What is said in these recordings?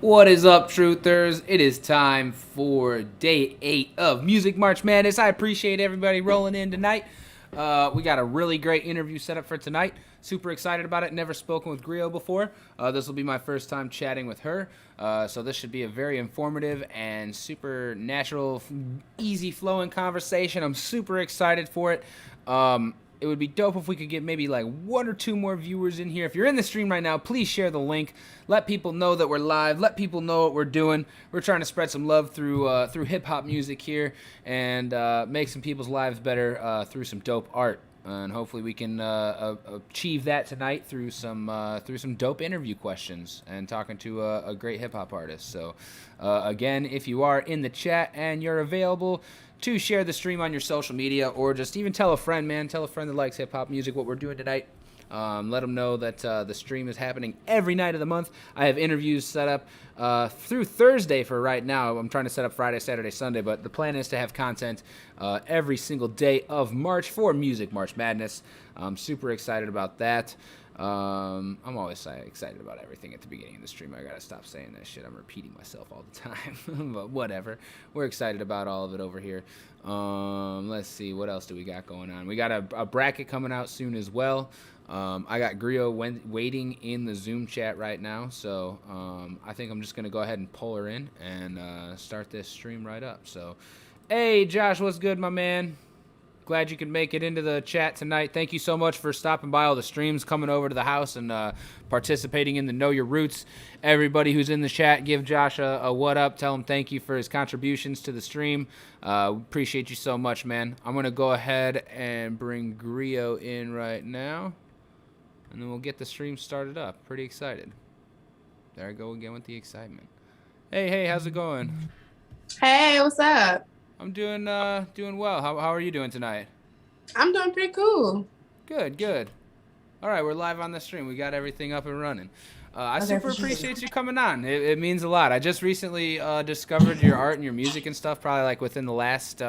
What is up, truthers? It is time for day 8 of Music March Madness. I appreciate everybody rolling in tonight. We got a really great interview set up for tonight. Super excited about it. Never spoken with Greo before. This will be my first time chatting with her. So this should be a very informative and super natural, easy flowing conversation. I'm super excited for it. It would be dope if we could get maybe like 1 or 2 more viewers in here. If you're in the stream right now, please share the link. Let people know that we're live. Let people know what we're doing. We're trying to spread some love through hip hop music here and make some people's lives better through some dope art. And hopefully we can achieve that tonight through some dope interview questions and talking to a great hip hop artist. So again, if you are in the chat and you're available to share the stream on your social media, or just even tell a friend, man. Tell a friend that likes hip-hop music what we're doing tonight. Let them know that the stream is happening every night of the month. I have interviews set up through Thursday for right now. I'm trying to set up Friday, Saturday, Sunday, but the plan is to have content every single day of March for Music March Madness. I'm super excited about that. I'm always excited about everything at the beginning of the stream. I gotta stop saying that shit. I'm repeating myself all the time. But whatever. We're excited about all of it over here. Let's see. What else do we got going on? We got a bracket coming out soon as well. I got Greo waiting in the Zoom chat right now. So I think I'm just going to go ahead and pull her in and start this stream right up. So, hey, Josh, what's good, my man? Glad you could make it into the chat tonight. Thank you so much for stopping by all the streams, coming over to the house, and participating in the Know Your Roots. Everybody who's in the chat, give Josh a what up. Tell him thank you for his contributions to the stream. Appreciate you so much, man. I'm going to go ahead and bring Greo in right now, and then we'll get the stream started up. Pretty excited. There I go again with the excitement. Hey, how's it going? Hey, what's up? I'm doing well. How are you doing tonight? I'm doing pretty cool. Good. All right, we're live on the stream. We got everything up and running. I Okay, super for sure. appreciate you coming on. It means a lot. I just recently discovered your art and your music and stuff, probably like within the last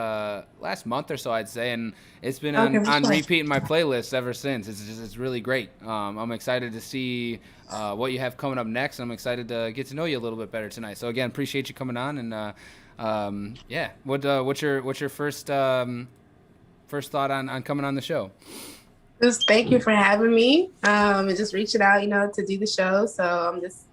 month or so, I'd say, and it's been Okay, for on sure. repeat in my playlist ever since. It's really great. I'm excited to see what you have coming up next. I'm excited to get to know you a little bit better tonight. So again, appreciate you coming on, and yeah, what's your first thought on coming on the show? Just thank you for having me. And just reaching out, to do the show. So I'm just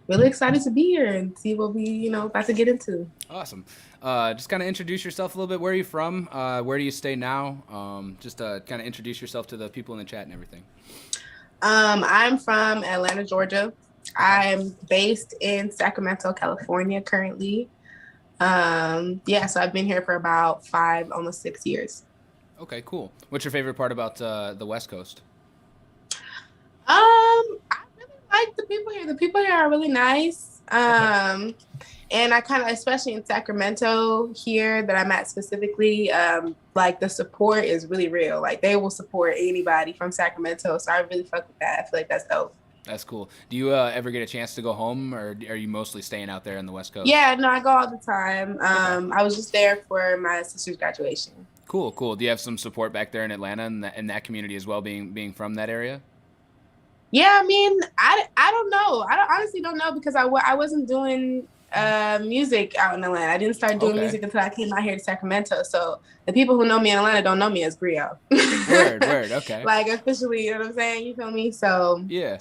really excited to be here and see what we, about to get into. Awesome. Just kind of introduce yourself a little bit. Where are you from? Where do you stay now? Just kind of introduce yourself to the people in the chat and everything. I'm from Atlanta, Georgia. I'm based in Sacramento, California currently. So I've been here for about 5, almost 6 years. Okay, cool. What's your favorite part about the West Coast? I really like the people here. The people here are really nice. Okay. And I kind of, especially in Sacramento here that I'm at specifically, like the support is really real. Like they will support anybody from Sacramento. So I really fuck with that. I feel like that's dope. That's cool. Do you ever get a chance to go home, or are you mostly staying out there on the West Coast? Yeah, no, I go all the time. Okay. I was just there for my sister's graduation. Cool. Do you have some support back there in Atlanta and that community as well, being from that area? Yeah, I mean, I don't know. Honestly don't know because I wasn't doing music out in Atlanta. I didn't start doing music until I came out here to Sacramento. So the people who know me in Atlanta don't know me as Greo. Word. Okay. Like officially, you know what I'm saying? You feel me? So yeah.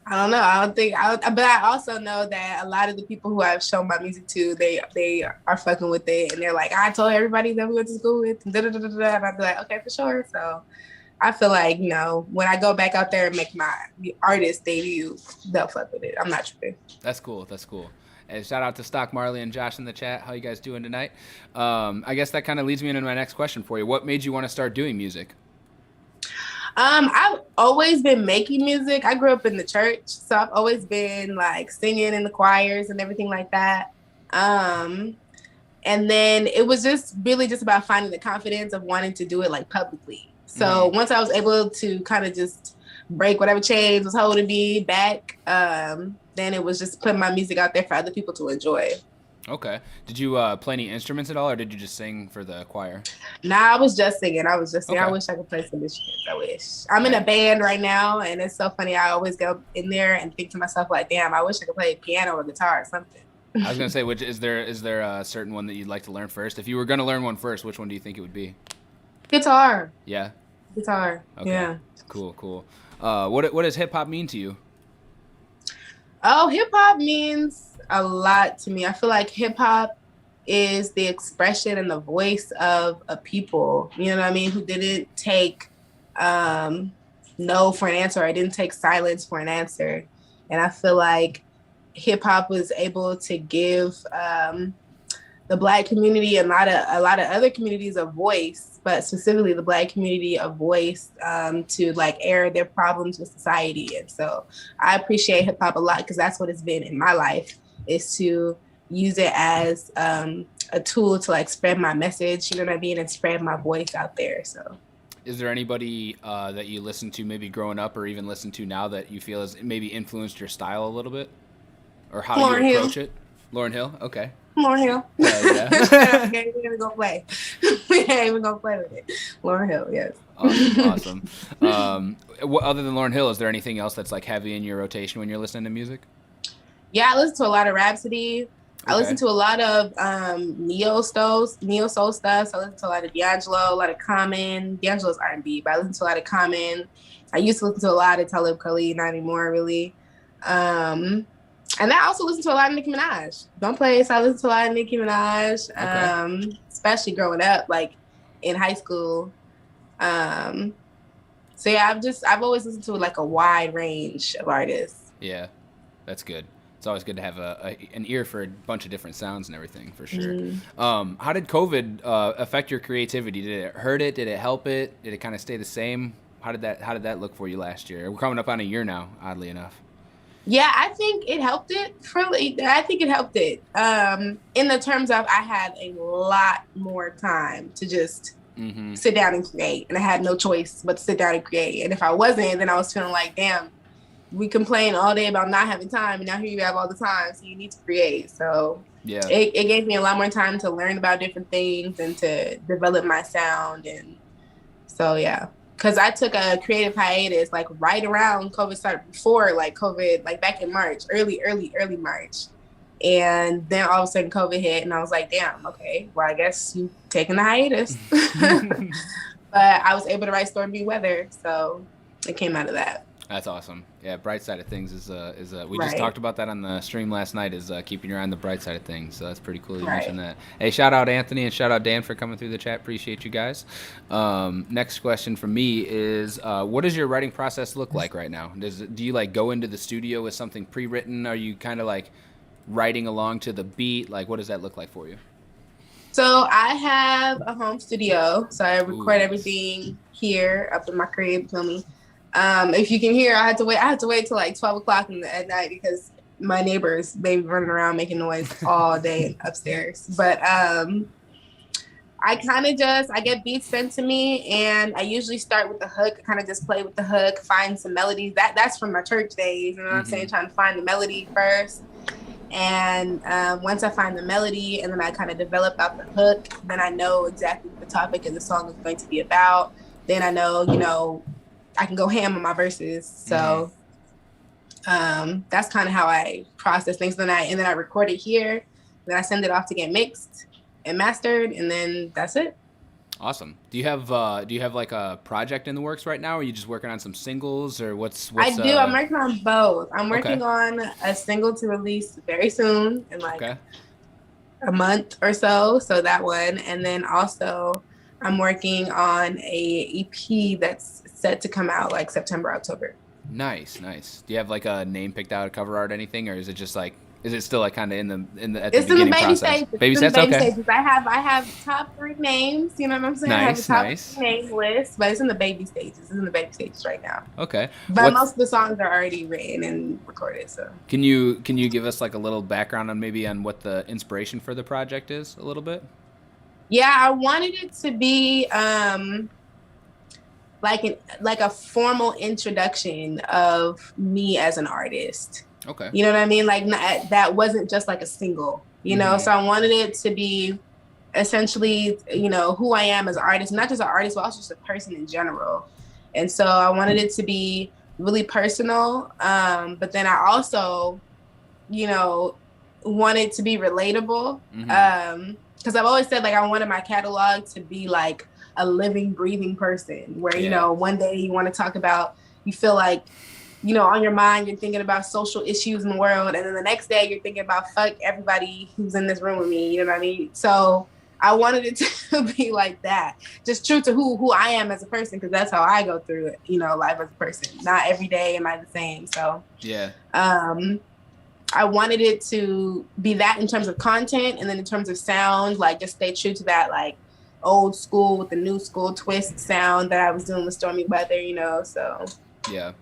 I don't know. I don't think, but I also know that a lot of the people who I've shown my music to, they are fucking with it, and they're like, I told everybody that we went to school with, and I'd be like, okay, for sure. So I feel like, when I go back out there and make my artist debut, they'll fuck with it. I'm not tripping. That's cool. And shout out to Stock Marley and Josh in the chat. How you guys doing tonight? I guess that kind of leads me into my next question for you. What made you want to start doing music? I've always been making music. I grew up in the church, so I've always been like singing in the choirs and everything like that. And then it was just really just about finding the confidence of wanting to do it like publicly. So once I was able to kind of just break whatever chains was holding me back, then it was just putting my music out there for other people to enjoy. Okay. Did you play any instruments at all, or did you just sing for the choir? Nah, I was just singing. I was just singing. I Okay. wish I could play some instruments. I wish. I'm in a Nice. band right now, and it's so funny. I always go in there and think to myself, like, damn, I wish I could play piano or guitar or something. I was gonna say, which is there a certain one that you'd like to learn first? If you were gonna learn one first, which one do you think it would be? Guitar. Yeah. Guitar. Okay. Yeah. Cool. Cool. What does hip hop mean to you? Oh, hip hop means a lot to me. I feel like hip hop is the expression and the voice of a people, you know what I mean, who didn't take um, no for an answer. I didn't take silence for an answer. And I feel like hip hop was able to give the Black community and a lot of other communities a voice, but specifically the Black community a voice to like air their problems with society. And so I appreciate hip hop a lot because that's what it's been in my life, is to use it as a tool to like spread my message, you know what I mean, and spread my voice out there. So Is there anybody that you listen to maybe growing up or even listen to now that you feel has maybe influenced your style a little bit or how you Lauren Hill. approach it? Lauryn Hill? Okay. Lauren Hill. Hell yeah. We ain't even gonna play. We ain't even gonna play with it. Lauren Hill, yes. Awesome. Other than Lauryn Hill, is there anything else that's like heavy in your rotation when you're listening to music? Yeah, I listen to a lot of Rhapsody. I listen to a lot of neo soul stuff. So I listen to a lot of D'Angelo, a lot of Common. D'Angelo's R&B, but I listen to a lot of Common. I used to listen to a lot of Talib Kweli, not anymore really. And I also listen to a lot of Nicki Minaj. Don't play, so I listen to a lot of Nicki Minaj, especially growing up, like in high school. So yeah, I've always listened to like a wide range of artists. Yeah, that's good. It's always good to have an ear for a bunch of different sounds and everything, for sure. How did COVID affect your creativity? Did it hurt it? Did it help it? Did it kind of stay the same? How did that look for you last year? We're coming up on a year now, oddly enough. Yeah, I think it helped it. I think it helped it. In the terms of I had a lot more time to just sit down and create, and I had no choice but to sit down and create. And if I wasn't, then I was feeling like, damn, we complain all day about not having time, and now here you have all the time, so you need to create. So yeah, it gave me a lot more time to learn about different things and to develop my sound. And so yeah, because I took a creative hiatus like right around COVID started, before like COVID, like back in March, early March. And then all of a sudden COVID hit, and I was like, damn, okay, well, I guess you taking the hiatus. But I was able to write Stormy Weather, so it came out of that. That's awesome. Yeah, bright side of things is we Right. just talked about that on the stream last night, is keeping your eye on the bright side of things. So that's pretty cool you Right. mentioned that. Hey, shout out Anthony and shout out Dan for coming through the chat. Appreciate you guys. Next question from me is, what does your writing process look like right now? Do you like go into the studio with something pre-written? Are you kind of like writing along to the beat? Like, what does that look like for you? So I have a home studio, so I record Ooh. everything here up in my crib. Feel me? If you can hear, I had to wait till like 12 o'clock at night because my neighbors, they running around making noise all day upstairs. But I get beats sent to me, and I usually start with the hook, kind of just play with the hook, find some melodies. That's from my church days, you know what I'm saying? Trying to find the melody first. And once I find the melody and then I kind of develop out the hook, then I know exactly what the topic of the song is going to be about. Then I know, I can go ham on my verses. So that's kind of how I process things. Then I record it here. Then I send it off to get mixed and mastered, and then that's it. Awesome. Do you have like a project in the works right now, or are you just working on some singles, or what's I do. I'm working on both. I'm working on a single to release very soon, in like a month or so. So that one, and then also I'm working on a EP that's set to come out like September, October. Nice. Do you have like a name picked out, a cover art, anything, or is it just like, is it still like kind of at It's the in the beginning baby process? stages. Baby steps, okay. Stages. I have top 3 names. You know what I'm saying? Nice, I have a top nice. 3 name list, but it's in the baby stages. It's in the baby stages right now. Okay. But most of the songs are already written and recorded. So can you give us like a little background on what the inspiration for the project is a little bit? Yeah, I wanted it to be like a formal introduction of me as an artist. Okay. You know what I mean? Like that wasn't just like a single. you know? So I wanted it to be essentially, you know, who I am as an artist, not just an artist, but also just a person in general. And so I wanted it to be really personal. But then I also, you know, wanted to be relatable. Because I've always said, like, I wanted my catalog to be like a living, breathing person where, you know, one day you want to talk about, you feel like, you know, on your mind, you're thinking about social issues in the world. And then the next day you're thinking about fuck everybody who's in this room with me. You know what I mean? So I wanted it to be like that, just true to who I am as a person, because that's how I go through it, you know, life as a person. Not every day am I the same. So I wanted it to be that in terms of content, and then in terms of sound, like just stay true to that, like old school with the new school twist sound that I was doing with Stormy Weather, you know. So yeah.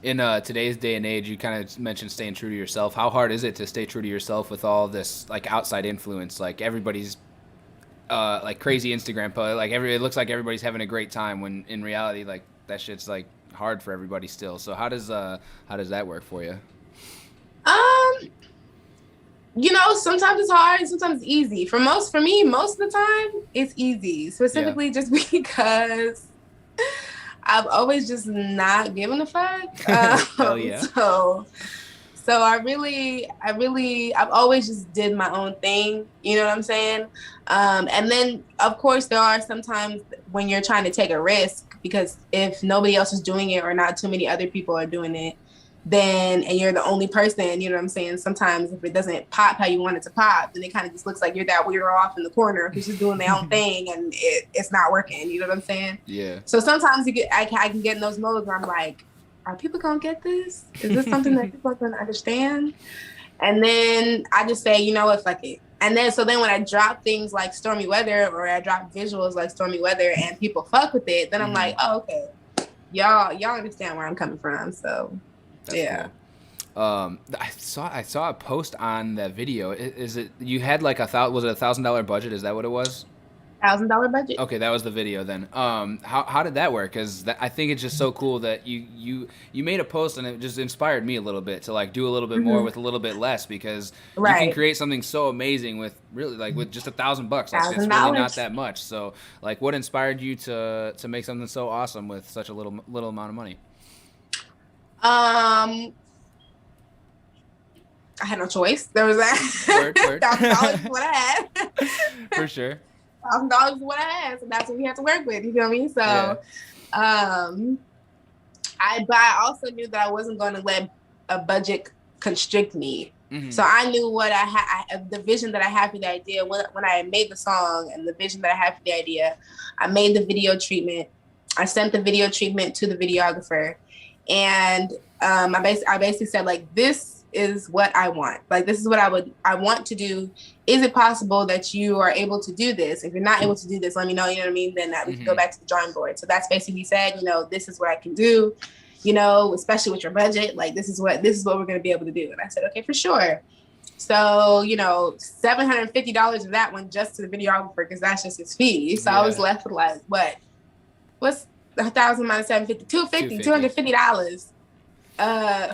In today's day and age, you kind of mentioned staying true to yourself. How hard is it to stay true to yourself with all this like outside influence? Like everybody's like crazy Instagram post, like it looks like everybody's having a great time, when in reality, like that shit's like hard for everybody still. So how does that work for you? You know, sometimes it's hard, sometimes it's easy. For me, most of the time, it's easy. Specifically, just because I've always just not given a fuck. Hell yeah. So I've always just did my own thing. You know what I'm saying? And then, of course, there are some times when you're trying to take a risk, because if nobody else is doing it or not too many other people are doing it, and you're the only person, you know what I'm saying? Sometimes if it doesn't pop how you want it to pop, then it kind of just looks like you're that weirdo off in the corner who's just doing their own thing, and it's not working. You know what I'm saying? Yeah. So sometimes I can get in those modes where I'm like, are people gonna get this? Is this something that people are gonna understand? And then I just say, you know what, fuck it. And then when I drop things like Stormy Weather, or I drop visuals like Stormy Weather, and people fuck with it, then I'm like, oh, okay, y'all understand where I'm coming from. So that's cool. I saw a post on that video. Is it, you had like was it $1,000 budget? Is that what it was? $1,000 budget. Okay, that was the video then. How did that work? Because I think it's just so cool that you made a post, and it just inspired me a little bit to like do a little bit more with a little bit less, because you can create something so amazing with really like with just $1,000. Like it's really not that much. So like, what inspired you to make something so awesome with such a little amount of money? I had no choice. There was that. $1,000 is what I had. For sure. $1,000 is what I had, so that's what we had to work with. You feel me? So, I also knew that I wasn't going to let a budget constrict me. So I knew what I had, the vision that I had for the idea. When I made the song, and the vision that I had for the idea, I made the video treatment. I sent the video treatment to the videographer. And I basically said, like, this is what I want. Like, this is what I want to do. Is it possible that you are able to do this? If you're not able to do this, let me know, you know what I mean? Then we can go back to the drawing board. So that's basically said, you know, this is what I can do, you know, especially with your budget. Like, this is what we're going to be able to do. And I said, okay, for sure. So, you know, $750 of that went just to the videographer, because that's just his fee. So I was left with like, what's 1,000 minus 750, $250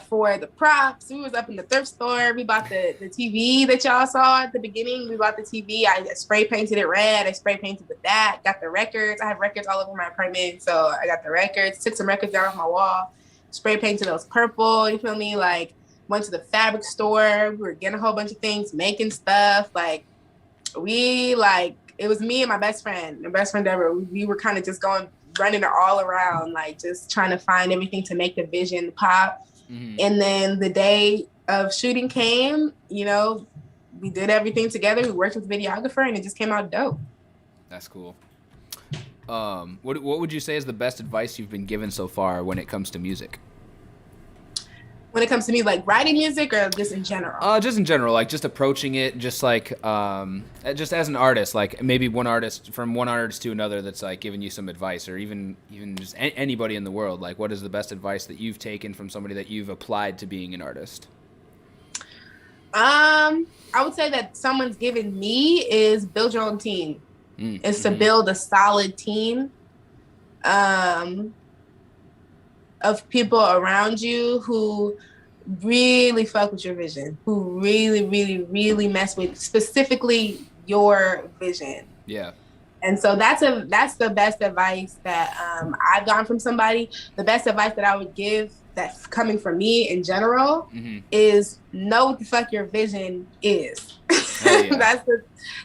for the props. We was up in the thrift store. We bought the TV that y'all saw at the beginning. We bought the TV. I spray painted it red. I spray painted with that. Got the records. I have records all over my apartment, so I got the records. Took some records down off my wall. Spray painted those purple. You feel me? Like, went to the fabric store. We were getting a whole bunch of things, making stuff. Like, it was me and my best friend ever. We were kind of just running it all around, like just trying to find everything to make the vision pop. And then the day of shooting came, you know, we did everything together. We worked with the videographer, and it just came out dope. That's cool. What would you say is the best advice you've been given so far when it comes to music? When it comes to me, like writing music, or just in general? Just in general, like just approaching it, just like just as an artist, like maybe one artist to another that's like giving you some advice, or even just anybody in the world. Like, what is the best advice that you've taken from somebody that you've applied to being an artist? I would say that someone's given me is build your own team. Is to build a solid team of people around you who really fuck with your vision, who really, really, really mess with specifically your vision. Yeah. And so that's the best advice that I've gotten from somebody. The best advice that I would give that's coming from me in general Mm-hmm. is know what the fuck your vision is. Hell yeah.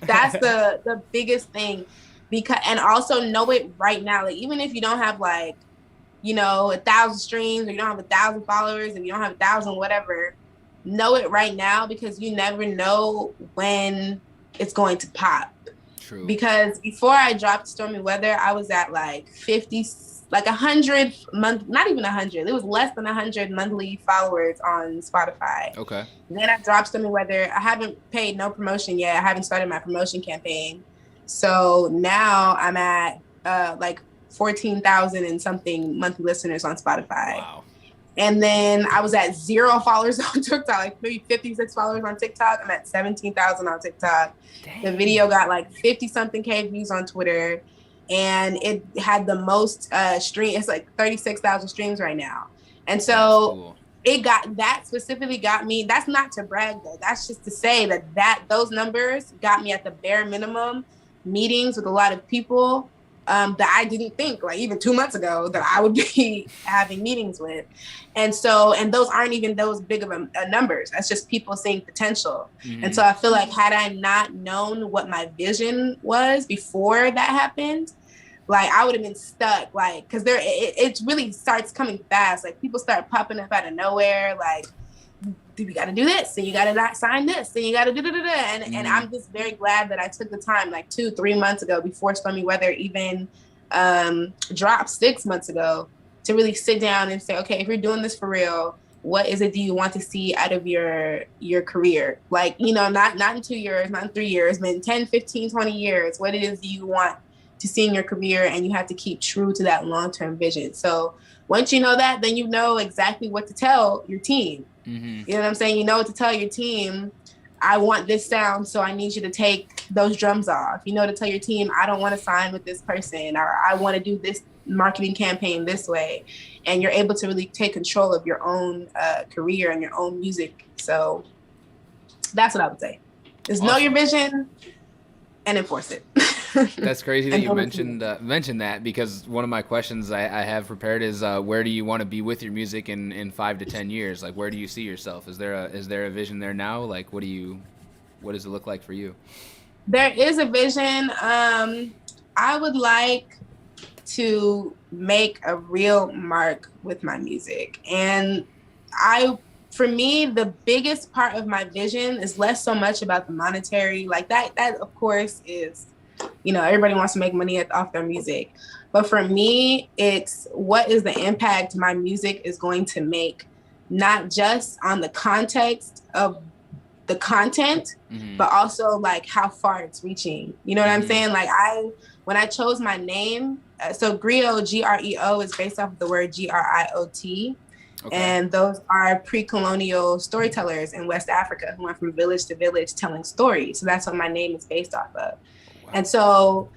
That's the biggest thing, because and also know it right now. Like even if you don't have like 1,000 streams, or you don't have 1,000 followers, and you don't have 1,000 whatever, know it right now, because you never know when it's going to pop. True. Because before I dropped Stormy Weather, I was at like 50, like 100 month, not even 100. It was less than 100 monthly followers on Spotify. Okay. And then I dropped Stormy Weather. I haven't paid no promotion yet. I haven't started my promotion campaign. So now I'm at like 14,000 and something monthly listeners on Spotify. Wow. And then I was at 0 followers on TikTok, like maybe 56 followers on TikTok. I'm at 17,000 on TikTok. Dang. The video got like 50 something K views on Twitter, and it had the most stream. It's like 36,000 streams right now. And so cool. It got that specifically got me. That's not to brag though. That's just to say that those numbers got me at the bare minimum meetings with a lot of people that I didn't think, like even 2 months ago, that I would be having meetings with. And those aren't even those big of a numbers. That's just people seeing potential. Mm-hmm. And so I feel like had I not known what my vision was before that happened, like I would have been stuck, like, because it really starts coming fast. Like people start popping up out of nowhere, like, we got to do this, and you got to not sign this, and you got to do da-da-da. And I'm just very glad that I took the time, like 2-3 months ago, before Stormy Weather even dropped 6 months ago, to really sit down and say, okay, if you're doing this for real, what is it do you want to see out of your career? Like, not in 2 years, not in 3 years, but in 10, 15, 20 years, what it is do you want to see in your career? And you have to keep true to that long-term vision. So once you know that, then you know exactly what to tell your team. Mm-hmm. You know what I'm saying? You know what to tell your team. I want this sound, so I need you to take those drums off. You know, to tell your team, I don't want to sign with this person, or I want to do this marketing campaign this way. And you're able to really take control of your own career and your own music. So that's what I would say. Is awesome. Know your vision and enforce it. That's crazy that you mentioned that, because one of my questions I have prepared is where do you want to be with your music in 5 to 10 years? Like, where do you see yourself? Is there a vision there now? Like, what does it look like for you? There is a vision. I would like to make a real mark with my music, and for me, the biggest part of my vision is less so much about the monetary, like that of course is, everybody wants to make money off their music. But for me, it's what is the impact my music is going to make, not just on the context of the content, mm-hmm. but also like how far it's reaching. You know what mm-hmm. I'm saying? Like when I chose my name, so Greo, Greo, is based off of the word Griot. Okay. And those are pre-colonial storytellers in West Africa who went from village to village telling stories. So that's what my name is based off of. Wow. And so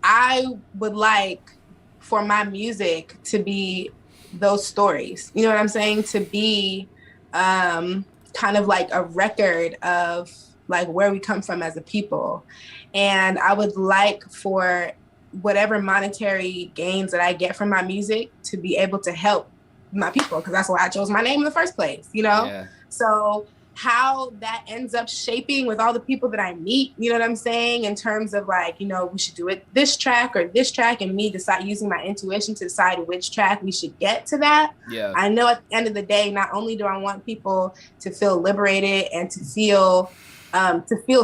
I would like for my music to be those stories. You know what I'm saying? To be kind of like a record of like where we come from as a people. And I would like for whatever monetary gains that I get from my music to be able to help my people, because that's why I chose my name in the first place, Yeah. So how that ends up shaping with all the people that I meet, you know what I'm saying, in terms of like, we should do it this track or this track, and me decide using my intuition to decide which track we should get to that. Yeah. I know at the end of the day, not only do I want people to feel liberated and to feel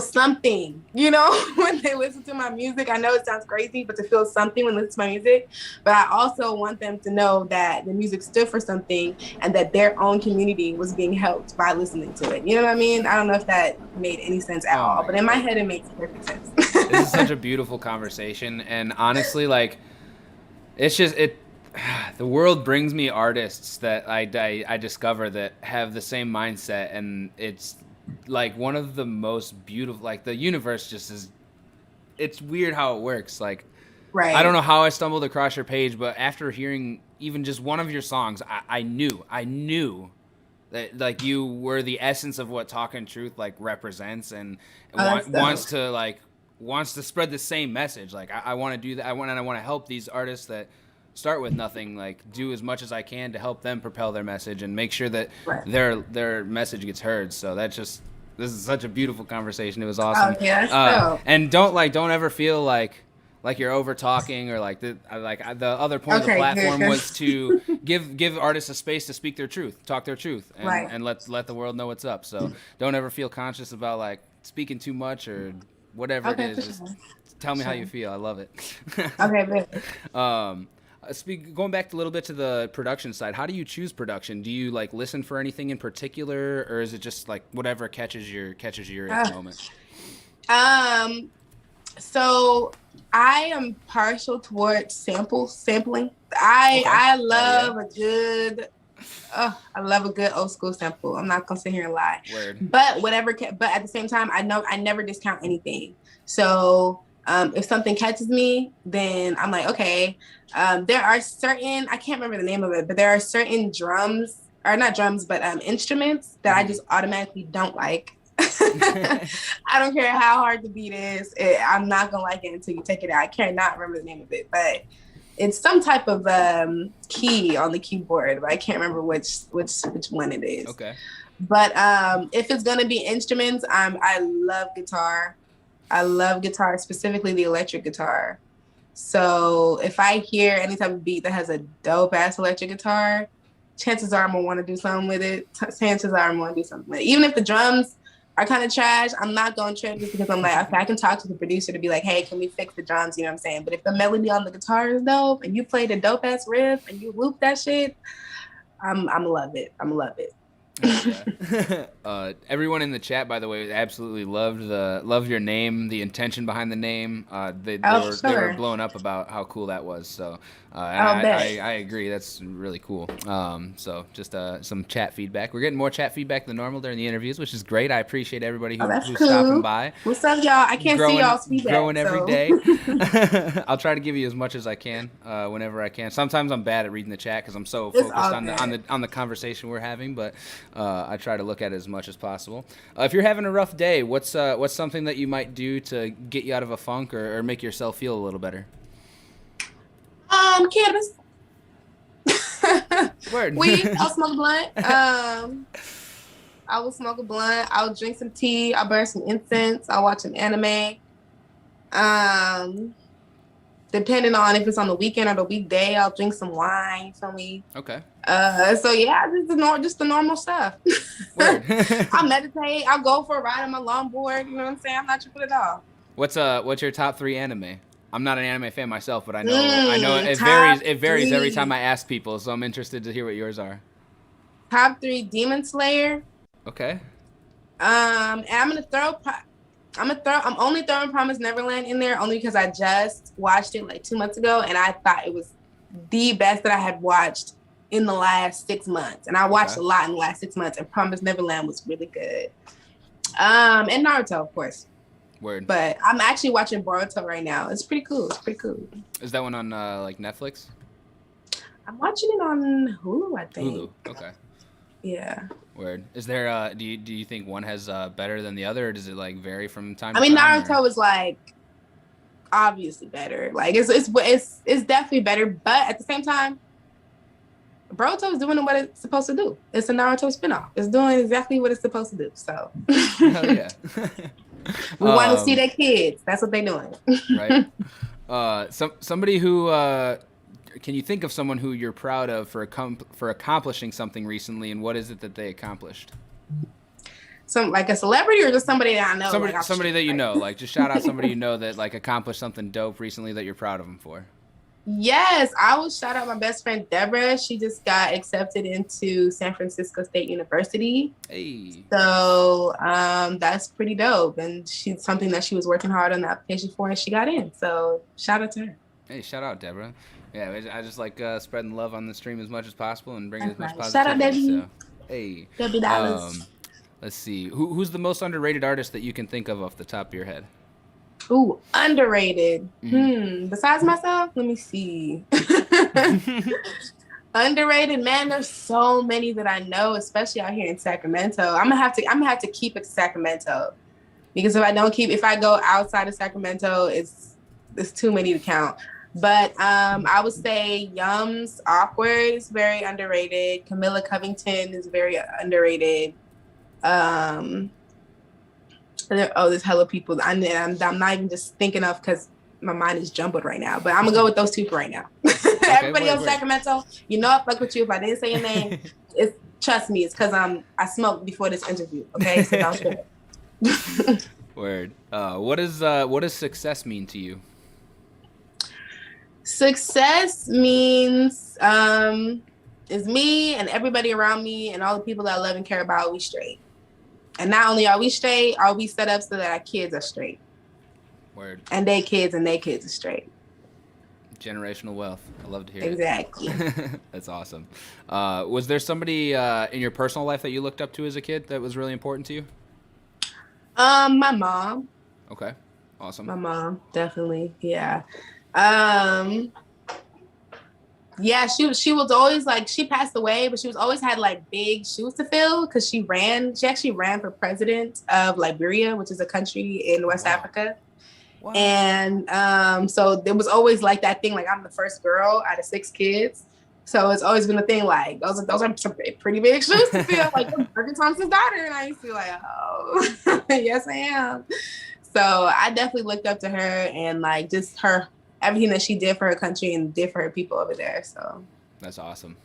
something, when they listen to my music. I know it sounds crazy, but to feel something when they listen to my music. But I also want them to know that the music stood for something and that their own community was being helped by listening to it. You know what I mean? I don't know if that made any sense at all, but in my head, it makes perfect sense. This is such a beautiful conversation. And honestly, like, it's just, the world brings me artists that I discover that have the same mindset, and it's like one of the most beautiful, like the universe just is, it's weird how it works. Like, right. I don't know how I stumbled across your page, but after hearing even just one of your songs, I knew that like you were the essence of what Talkin' Truth like represents, and That's dope. wants to spread the same message. Like I want to do that. I want to help these artists that start with nothing. Like do as much as I can to help them propel their message and make sure that Right. their message gets heard. So that's just this is such a beautiful conversation. It was awesome. Okay, that's dope. And don't ever feel like you're over talking or the other point of the Okay, platform good. was to give artists a space to speak their truth, talk their truth, Right. and let the world know what's up. So don't ever feel conscious about like speaking too much or whatever it Okay, is. for Just sure. tell me For how sure. you feel. I love it. Okay, good. Going back a little bit to the production side, how do you choose production? Do you like listen for anything in particular, or is it just like whatever catches your ear at the moment? Um, so I am partial towards sampling. Okay. I Hell yeah. love a good I love a good old school sample. I'm not gonna sit here and lie. Word. But but at the same time, I know I never discount anything. So if something catches me, then I'm like, okay. There are certain, I can't remember the name of it, but there are certain drums, or not drums, but instruments that I just automatically don't like. I don't care how hard the beat is. I'm not gonna like it until you take it out. I cannot remember the name of it, but it's some type of key on the keyboard, but I can't remember which one it is. Okay. But if it's gonna be instruments, I love guitar. I love guitar, specifically the electric guitar. So if I hear any type of beat that has a dope ass electric guitar, chances are I'm gonna want to do something with it. Chances are I'm gonna do something with it. Even if the drums are kind of trash, I'm not gonna trip just because I'm like, okay, I can talk to the producer to be like, hey, can we fix the drums? You know what I'm saying? But if the melody on the guitar is dope and you played a dope ass riff and you loop that shit, I'm love it. I'm love it. Yeah. Everyone in the chat, by the way, absolutely loved your name, the intention behind the name. They were blown up about how cool that was. So I agree. That's really cool. So just some chat feedback. We're getting more chat feedback than normal during the interviews, which is great. I appreciate everybody who's cool. stopping by. What's up, y'all? I can't see y'all's feedback. Growing every day. I'll try to give you as much as I can whenever I can. Sometimes I'm bad at reading the chat because I'm so focused on the conversation we're having, but I try to look at it as much as possible. If you're having a rough day, what's something that you might do to get you out of a funk or make yourself feel a little better? Cannabis. Word. Weed. I'll smoke a blunt. I will smoke a blunt. I'll drink some tea. I'll burn some incense. I'll watch an anime. Depending on if it's on the weekend or the weekday, I'll drink some wine. You feel me? Okay. So yeah, just the normal stuff. Word. I'll meditate. I'll go for a ride on my longboard. You know what I'm saying? I'm not tripping at all. What's your top 3 anime? I'm not an anime fan myself, but I know it varies every time I ask people, so I'm interested to hear what yours are. Top 3: Demon Slayer. Okay. And I'm only throwing Promised Neverland in there only because I just watched it like 2 months ago and I thought it was the best that I had watched in the last 6 months. And I watched a lot in the last 6 months, and Promised Neverland was really good. And Naruto, of course. Word. But I'm actually watching Boruto right now. It's pretty cool. Is that one on like Netflix? I'm watching it on Hulu, I think. Hulu. Okay. Yeah. Word. Is there do you think one has better than the other, or does it like vary from time to time? I mean, Naruto is like obviously better. Like it's definitely better, but at the same time, Boruto is doing what it's supposed to do. It's a Naruto spinoff. It's doing exactly what it's supposed to do. So hell yeah. We want to see their kids. That's what they're doing. Right. Somebody who can you think of someone who you're proud of for accomplishing something recently, and what is it that they accomplished? Some like a celebrity or just somebody that I know? Somebody that you know. Like just shout out somebody you know that like accomplished something dope recently that you're proud of them for. Yes, I will shout out my best friend Deborah. She just got accepted into San Francisco State University. Hey. So that's pretty dope, and she's something that she was working hard on the application for, and she got in. So shout out to her. Hey, shout out Deborah. Yeah, I just like spreading love on the stream as much as possible and bringing as much positivity. Shout out Debbie. So, hey. Debbie Dallas. Let's see. Who's the most underrated artist that you can think of off the top of your head? Ooh, underrated. Besides myself, let me see. Underrated, man. There's so many that I know, especially out here in Sacramento. I'm gonna have to keep it to Sacramento because if I go outside of Sacramento, it's too many to count. But I would say Yum's Awkward is very underrated. Camilla Covington is very underrated. There's hella people. I'm not even just thinking of because my mind is jumbled right now. But I'm gonna go with those two for right now. Everybody else, Sacramento, I fuck with you. If I didn't say your name, trust me, it's because I smoked before this interview. Okay, so don't do it. Word. What does success mean to you? Success means is me and everybody around me and all the people that I love and care about, we straight. And not only are we straight, are we set up so that our kids are straight. Word. And their kids are straight. Generational wealth. I love to hear exactly. it. That's awesome. Was there somebody in your personal life that you looked up to as a kid that was really important to you? My mom. Okay. Awesome. My mom, definitely. Yeah. Yeah, she was always like, she passed away, but she was always had like big shoes to fill because she actually ran for president of Liberia, which is a country in West Africa. Wow. And so there was always like that thing, like I'm the first girl out of 6 kids. So it's always been a thing like those are some pretty big shoes to fill, like Margaret Thompson's daughter. And I used to be like, oh, yes, I am. So I definitely looked up to her and like just everything that she did for her country and did for her people over there. So that's awesome.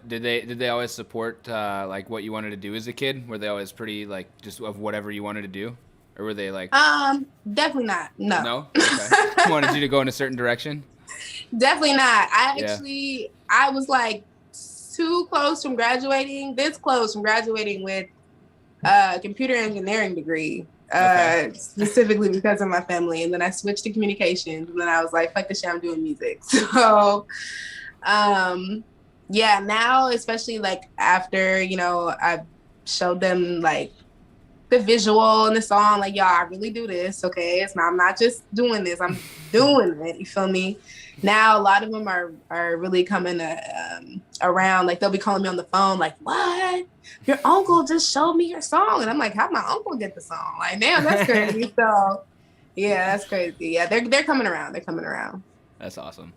Did they always support like what you wanted to do as a kid? Were they always pretty like just of whatever you wanted to do, or were they like? Definitely not. No. No. Okay. Wanted you to go in a certain direction. Definitely not. I was like this close from graduating with a computer engineering degree. Specifically because of my family, and then I switched to communications, and then I was like, fuck this shit, I'm doing music. So yeah, now especially like after I've showed them like the visual and the song, like, y'all, I really do this, okay? I'm not just doing this, I'm doing it, you feel me? Now a lot of them are really coming around, like they'll be calling me on the phone like, what? Your uncle just showed me your song. And I'm like, how'd my uncle get the song? Like, damn, that's crazy. So yeah, that's crazy. Yeah, they're coming around. They're coming around. That's awesome.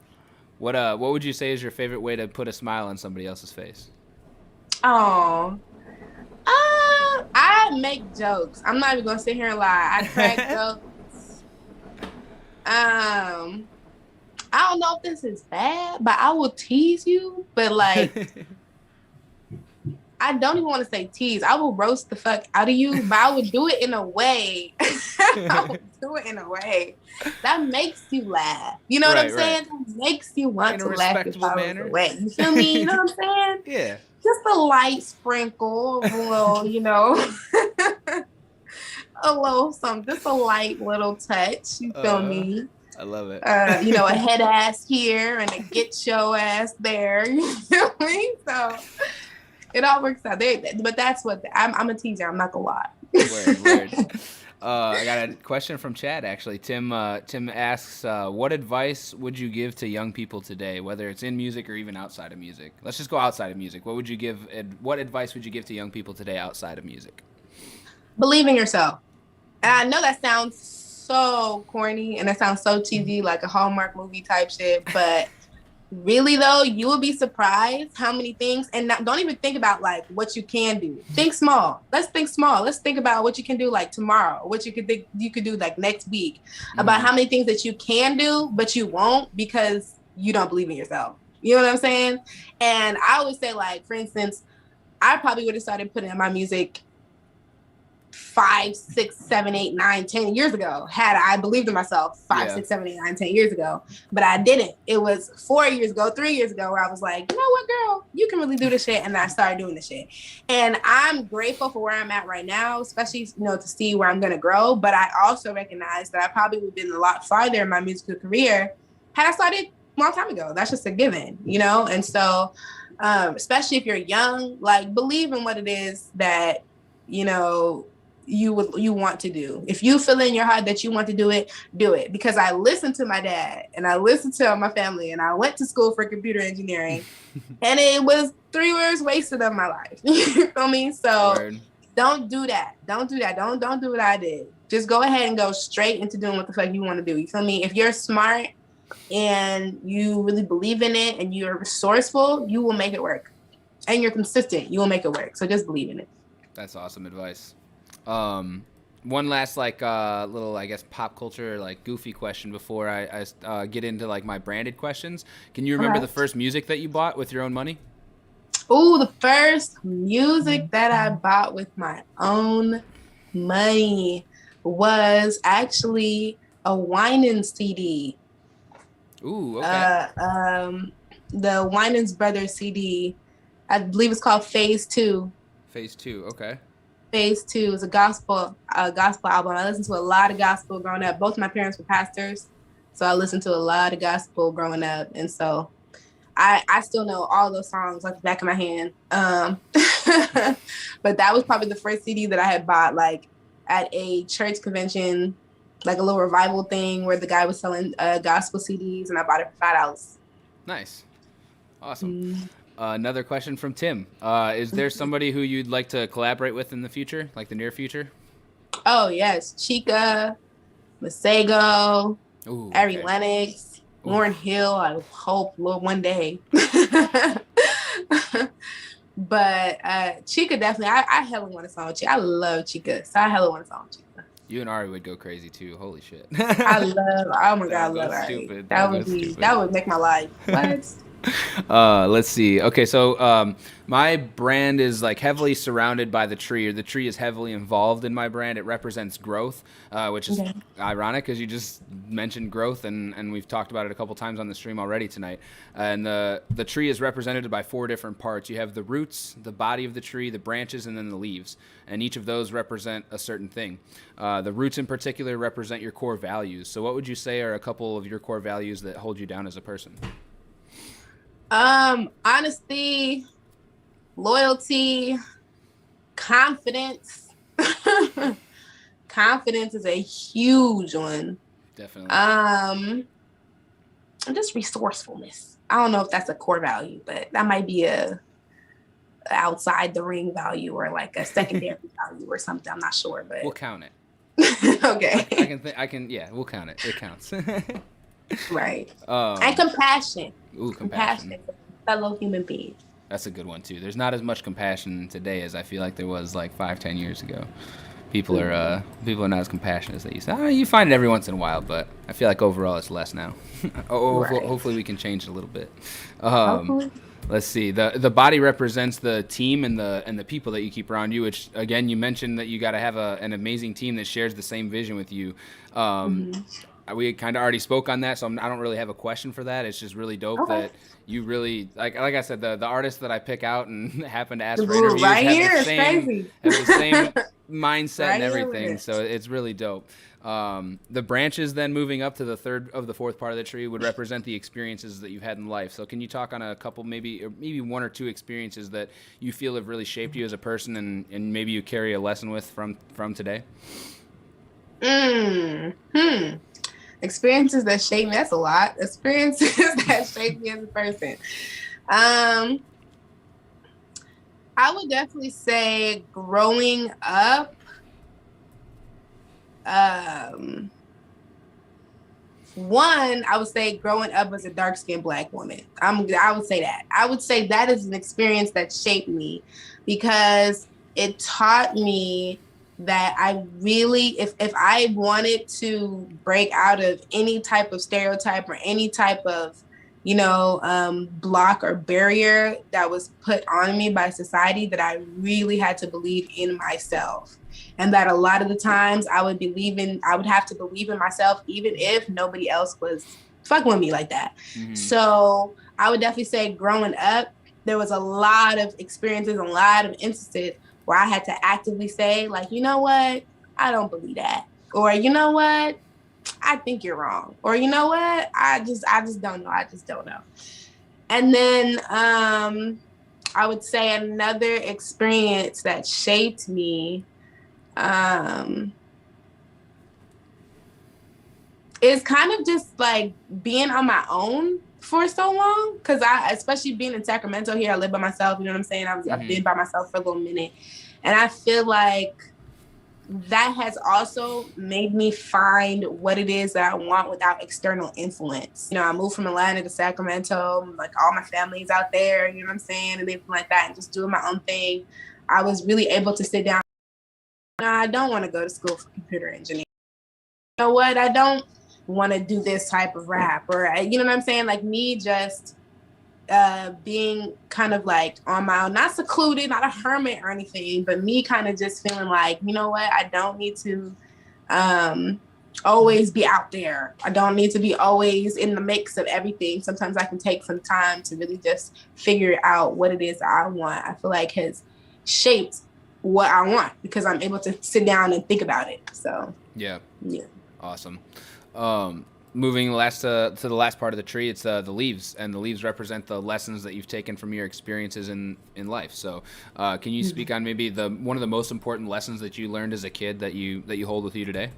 What would you say is your favorite way to put a smile on somebody else's face? Oh, I make jokes. I'm not even gonna sit here and lie. I crack jokes. I don't know if this is bad, but I will tease you. But like, I don't even want to say tease. I will roast the fuck out of you, but I would do it in a way. I would do it in a way that makes you laugh. You know what I'm saying? Right. That makes you want to laugh if I was away. You feel me? You know what I'm saying? Yeah. Just a light sprinkle, a little, a little something, just a light little touch. You feel me? I love it. A head ass here and a get your ass there. You feel me? So it all works out. But that's what I'm a teaser. I'm not gonna lie. Word. I got a question from Chad actually. Tim asks, what advice would you give to young people today, whether it's in music or even outside of music? Let's just go outside of music. What advice would you give to young people today outside of music? Believe in yourself. And I know that sounds so corny and that sounds so cheesy, like a Hallmark movie type shit, but really though, you will be surprised how many things, and don't even think about like what you can do. Think small. Let's think small. Let's think about what you can do like tomorrow, what you could do like next week, about how many things that you can do, but you won't because you don't believe in yourself. You know what I'm saying? And I always say, like, for instance, I probably would have started putting in my music 5, 6, 7, 8, 9, 10 years ago, had I believed in myself 5, 6, 7, 8, 9, 10 years ago. But I didn't. It was 4 years ago, 3 years ago, where I was like, you know what, girl, you can really do this shit. And I started doing the shit. And I'm grateful for where I'm at right now, especially, to see where I'm going to grow. But I also recognize that I probably would have been a lot farther in my musical career had I started a long time ago. That's just a given, And so, especially if you're young, like, believe in what it is that, you want to do. If you feel in your heart that you want to do it, do it. Because I listened to my dad and I listened to my family and I went to school for computer engineering and it was 3 years wasted of my life. You feel me? So Word. don't do that. Don't do that. Don't do what I did. Just go ahead and go straight into doing what the fuck you want to do. You feel me? If you're smart and you really believe in it and you're resourceful, you will make it work. And you're consistent, you will make it work. So just believe in it. That's awesome advice. One last little, I guess, pop culture like goofy question before I get into like my branded questions. Can you remember the first music that you bought with your own money? Oh, the first music that I bought with my own money was actually a Winans CD. Ooh, okay. The Winans Brothers CD. I believe it's called Phase 2. Phase 2, okay. Phase 2 is a gospel album. I listened to a lot of gospel growing up. Both my parents were pastors, so I listened to a lot of gospel growing up, and so I still know all those songs like the back of my hand. But that was probably the first CD that I had bought, like at a church convention, like a little revival thing where the guy was selling gospel CDs, and I bought it for $5. Nice, awesome. Another question from Tim. Is there somebody who you'd like to collaborate with in the future, like the near future? Oh yes, Chica, Masego, Ari Lennox, Lauryn Hill. I hope one day. But Chica definitely. I hella want a song with Chica. I love Chica, so I hella want a song with Chica. You and Ari would go crazy too. Holy shit. I love. Oh my god, I love Ari. Stupid. That would make my life. What? Let's see. Okay, so my brand is like heavily surrounded by the tree, or the tree is heavily involved in my brand. It represents growth, which is ironic because you just mentioned growth, and we've talked about it a couple times on the stream already tonight. And the tree is represented by 4 different parts. You have the roots, the body of the tree, the branches, and then the leaves. And each of those represent a certain thing. The roots in particular represent your core values. So what would you say are a couple of your core values that hold you down as a person? Honesty, loyalty, confidence. Confidence is a huge one. Definitely. And just resourcefulness. I don't know if that's a core value, but that might be a outside the ring value or like a secondary value or something. I'm not sure, but we'll count it. Okay. I can. Yeah, we'll count it. It counts. Right. And compassion. Ooh, compassion. Fellow human being. That's a good one too. There's not as much compassion today as I feel like there was like 5-10 years ago. People are not as compassionate as they used to. You find it every once in a while, but I feel like overall it's less now. Hopefully we can change it a little bit. Let's see. The body represents the team and the people that you keep around you, which again you mentioned that you got to have an amazing team that shares the same vision with you. We kind of already spoke on that, so I don't really have a question for that. It's just really dope that you really like I said, the artists that I pick out and happen to ask for interviews have the same mindset and everything. So it's really dope. The branches then moving up to the third of the fourth part of the tree would represent the experiences that you've had in life. So can you talk on a couple, maybe 1 or 2 experiences that you feel have really shaped you as a person and maybe you carry a lesson with from today? Experiences that shape me. That's a lot. Experiences that shape me as a person. I would definitely say growing up. One, I would say growing up as a dark-skinned Black woman. I would say that. I would say that is an experience that shaped me because it taught me that I really, if I wanted to break out of any type of stereotype or any type of, block or barrier that was put on me by society, that I really had to believe in myself. And that a lot of the times I would have to believe in myself, even if nobody else was fucking with me like that. Mm-hmm. So I would definitely say growing up, there was a lot of experiences, a lot of instances where I had to actively say, like, you know what? I don't believe that. Or, you know what? I think you're wrong. Or, you know what? I just don't know. I just don't know. And then I would say another experience that shaped me Um, it's kind of just like being on my own for so long, because especially being in Sacramento here, I live by myself. You know what I'm saying? I've been by myself for a little minute, and I feel like that has also made me find what it is that I want without external influence. You know, I moved from Atlanta to Sacramento, like all my family's out there, you know what I'm saying, and everything like that, and just doing my own thing. I was really able to sit down. No, I don't want to go to school for computer engineering. You know what? I don't want to do this type of rap, or you know what I'm saying? Like me just being kind of like on my own, not secluded, not a hermit or anything, but me kind of just feeling like, you know what, I don't need to always be out there. I don't need to be always in the mix of everything. Sometimes I can take some time to really just figure out what it is I want. I feel like has shaped what I want because I'm able to sit down and think about it. So yeah. Awesome. Moving to the last part of the tree, it's the leaves, and the leaves represent the lessons that you've taken from your experiences in life. So, can you speak on maybe one of the most important lessons that you learned as a kid that you hold with you today?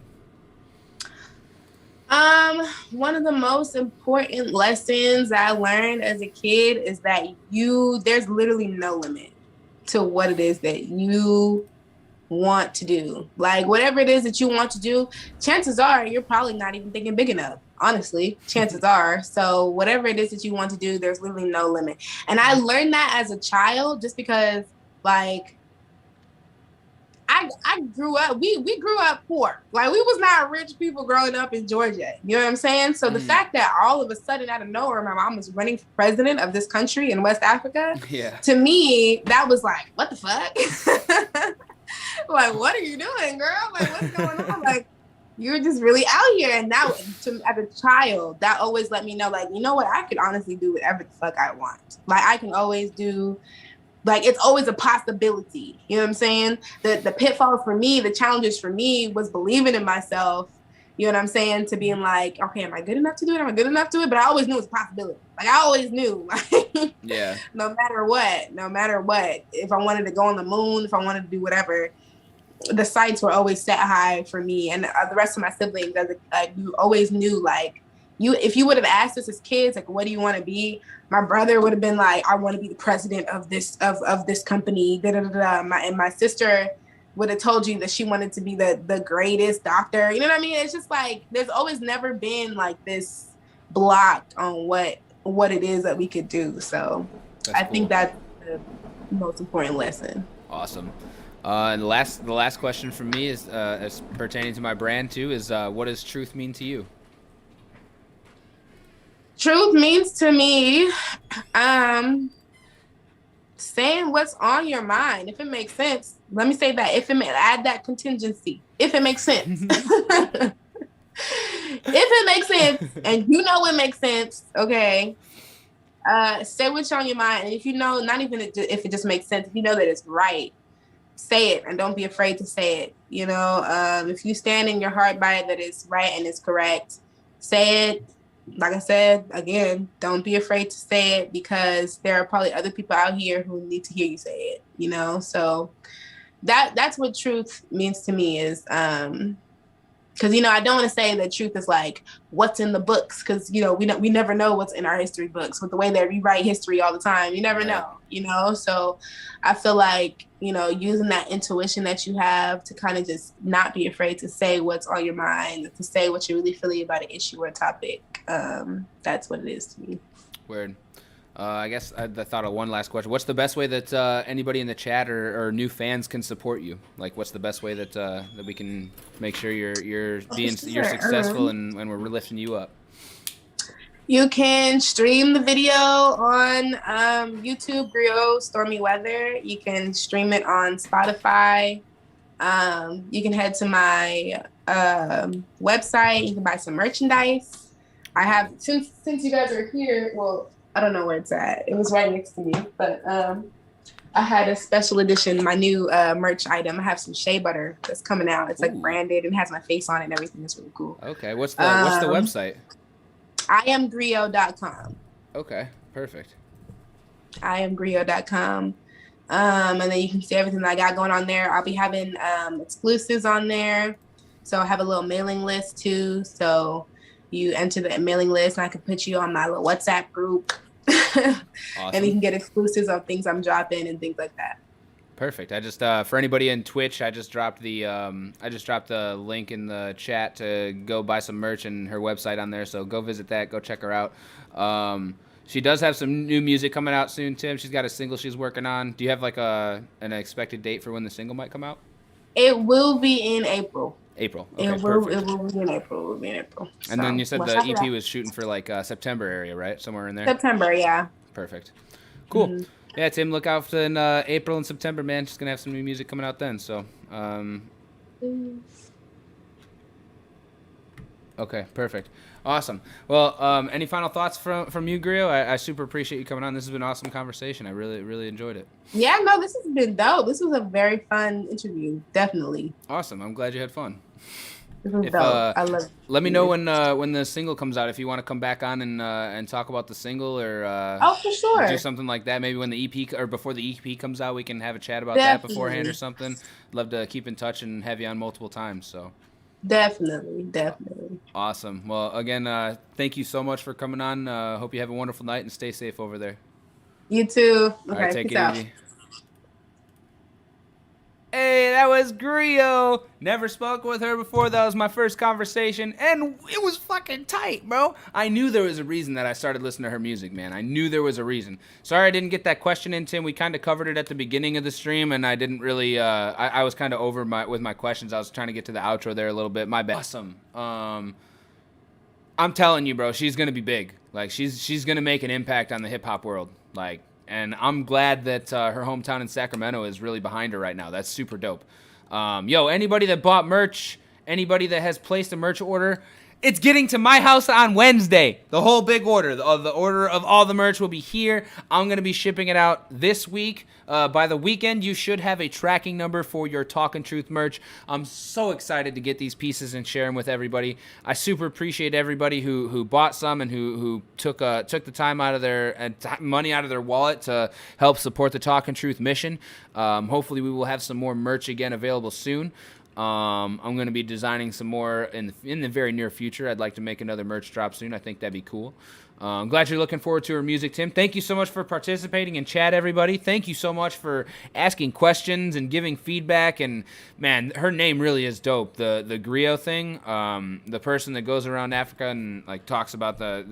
One of the most important lessons I learned as a kid is that there's literally no limit to what it is that you want to do. Like whatever it is that you want to do, chances are you're probably not even thinking big enough. Honestly, chances are. So whatever it is that you want to do, there's literally no limit. And I learned that as a child just because like I grew up, we grew up poor. Like we was not rich people growing up in Georgia. You know what I'm saying? So the fact that all of a sudden out of nowhere, my mom was running for president of this country in West Africa, to me, that was like, what the fuck? Like, what are you doing, girl? Like, what's going on? Like, you're just really out here. And that, as a child, that always let me know, like, you know what? I could honestly do whatever the fuck I want. Like, I can always do, like, it's always a possibility. You know what I'm saying? The pitfalls for me, the challenges for me was believing in myself. You know what I'm saying? To being like, okay, am I good enough to do it? Am I good enough to do it? But I always knew it was a possibility. Like, I always knew, like, yeah, no matter what, if I wanted to go on the moon, if I wanted to do whatever, the sights were always set high for me and the rest of my siblings. Like, you always knew, like, if you would have asked us as kids, like, what do you want to be? My brother would have been like, I want to be the president of this company. And my sister would have told you that she wanted to be the greatest doctor. You know what I mean? It's just like there's always never been like this block on what it is that we could do. So I think that's the most important lesson. Awesome. And the last question from me is as pertaining to my brand too is what does truth mean to you? Truth means to me, saying what's on your mind. If it makes sense, let me say that. Add that contingency. If it makes sense. If it makes sense, and you know it makes sense, okay. Say what's on your mind, and if you know, not even if it just makes sense, if you know that it's right, say it and don't be afraid to say it. You know, if you stand in your heart by it that it's right and it's correct, say it. Like I said, again, don't be afraid to say it because there are probably other people out here who need to hear you say it, you know? So that's what truth means to me is, because, you know, I don't want to say that truth is like what's in the books because, you know, we never know what's in our history books with the way they rewrite history all the time. You never know, you know? So I feel like, you know, using that intuition that you have to kind of just not be afraid to say what's on your mind, to say what you're really feeling about an issue or a topic. That's what it is to me. Weird. I guess I thought of one last question. What's the best way that anybody in the chat or new fans can support you? Like, what's the best way that we can make sure you're successful and we're lifting you up? You can stream the video on YouTube, Greo Stormy Weather. You can stream it on Spotify. You can head to my website. You can buy some merchandise. I have since you guys are here. Well, I don't know where it's at. It was right next to me, but I had a special edition, my new merch item. I have some shea butter that's coming out. It's like branded and has my face on it and everything. It's really cool. Okay, what's the website? IamGreo.com. Okay, perfect. IamGreo.com. And then you can see everything that I got going on there. I'll be having exclusives on there. So I have a little mailing list too. So you enter the mailing list and I can put you on my little WhatsApp group. And you can get exclusives of things I'm dropping and things like that. Perfect. I just for anybody in Twitch, I just dropped the link in the chat to go buy some merch and her website on there. So go visit that. Go check her out. She does have some new music coming out soon, Tim. She's got a single she's working on. Do you have like an expected date for when the single might come out? It will be in April. April. Okay, it will be in April. It will be in April. And then you said the EP was shooting for like September area, right? Somewhere in there. September, yeah. Perfect. Cool. Mm-hmm. Yeah, Tim, look out for in April and September, man. She's gonna have some new music coming out then. So, okay, perfect, awesome. Well, any final thoughts from you, Greo? I super appreciate you coming on. This has been an awesome conversation. I really enjoyed it. Yeah, no, this has been dope. This was a very fun interview, definitely. Awesome. I'm glad you had fun. If, I love it. Let me know when the single comes out, if you want to come back on and talk about the single or for sure, do something like that. Maybe when the EP or before the EP comes out, we can have a chat about that beforehand or something. Love to keep in touch and have you on multiple times. So definitely. Awesome. Well, again, thank you so much for coming on. Hope you have a wonderful night and stay safe over there. You too. Okay, all right, take peace it out. Easy. Hey, that was Greo. Never spoke with her before. That was my first conversation, and it was fucking tight, bro. I knew there was a reason that I started listening to her music, man. I knew there was a reason. Sorry I didn't get that question in, Tim. We kind of covered it at the beginning of the stream, and I didn't really, I was kind of over with my questions. I was trying to get to the outro there a little bit. My bad. Awesome. I'm telling you, bro, she's going to be big. Like, she's going to make an impact on the hip-hop world. Like, and I'm glad that her hometown in Sacramento is really behind her right now. That's super dope. Anybody that bought merch, anybody that has placed a merch order, it's getting to my house on Wednesday. The whole big order. The order of all the merch will be here. I'm going to be shipping it out this week. By the weekend, you should have a tracking number for your Talkin' Truth merch. I'm so excited to get these pieces and share them with everybody. I super appreciate everybody who bought some and who took the time out of their money out of their wallet to help support the Talkin' Truth mission. Hopefully, we will have some more merch again available soon. I'm going to be designing some more in the very near future. I'd like to make another merch drop soon. I think that'd be cool. I'm glad you're looking forward to her music, Tim. Thank you so much for participating in chat, everybody. Thank you so much for asking questions and giving feedback. And, man, her name really is dope. The Greo thing, the person that goes around Africa and, like, talks about the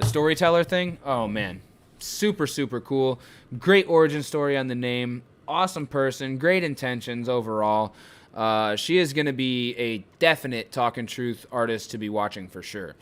storyteller thing. Oh, man. Super, super cool. Great origin story on the name. Awesome person. Great intentions overall. She is going to be a definite Talkin' Truth artist to be watching for sure.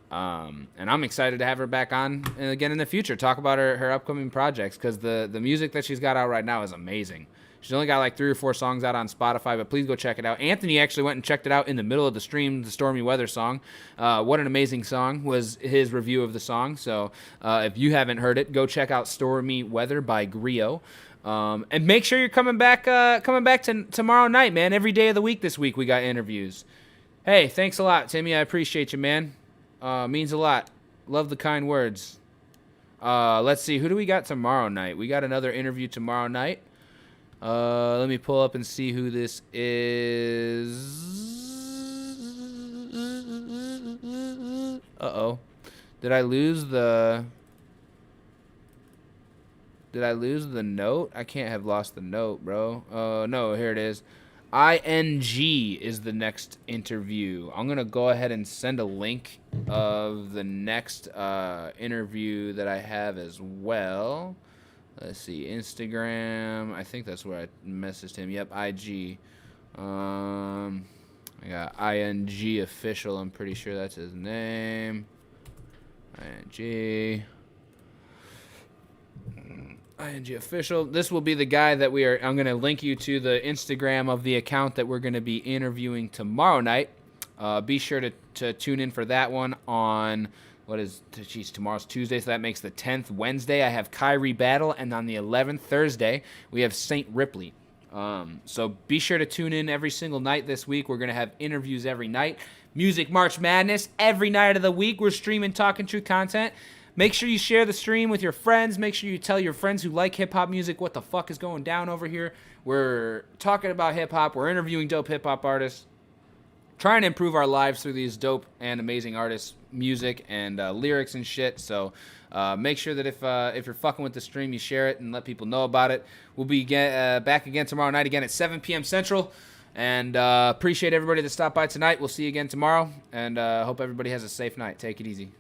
And I'm excited to have her back on again in the future. Talk about her upcoming projects because the music that she's got out right now is amazing. She's only got like 3 or 4 songs out on Spotify, but please go check it out. Anthony actually went and checked it out in the middle of the stream, the Stormy Weather song. What an amazing song was his review of the song. So if you haven't heard it, go check out Stormy Weather by Greo. And make sure you're coming back to tomorrow night, man. Every day of the week this week we got interviews. Hey, thanks a lot, Timmy. I appreciate you, man. Means a lot. Love the kind words. Let's see. Who do we got tomorrow night? We got another interview tomorrow night. Let me pull up and see who this is. Uh-oh. Did I lose the note? I can't have lost the note, bro. No, here it is. ING is the next interview. I'm going to go ahead and send a link of the next interview that I have as well. Let's see. Instagram. I think that's where I messaged him. Yep, IG. I got ING official. I'm pretty sure that's his name. ING official. This will be the guy that I'm going to link you to the Instagram of the account that we're going to be interviewing tomorrow night. Be sure to tune in for that one on, tomorrow's Tuesday, so that makes the 10th Wednesday. I have Kyrie Battle, and on the 11th Thursday, we have St. Ripley. So be sure to tune in every single night this week. We're going to have interviews every night. Music March Madness every night of the week. We're streaming Talkin' Truth content. Make sure you share the stream with your friends. Make sure you tell your friends who like hip-hop music what the fuck is going down over here. We're talking about hip-hop. We're interviewing dope hip-hop artists. Trying to improve our lives through these dope and amazing artists' music and lyrics and shit. So make sure that if you're fucking with the stream, you share it and let people know about it. We'll be back again tomorrow night again at 7 p.m. Central. And appreciate everybody that stopped by tonight. We'll see you again tomorrow. And hope everybody has a safe night. Take it easy.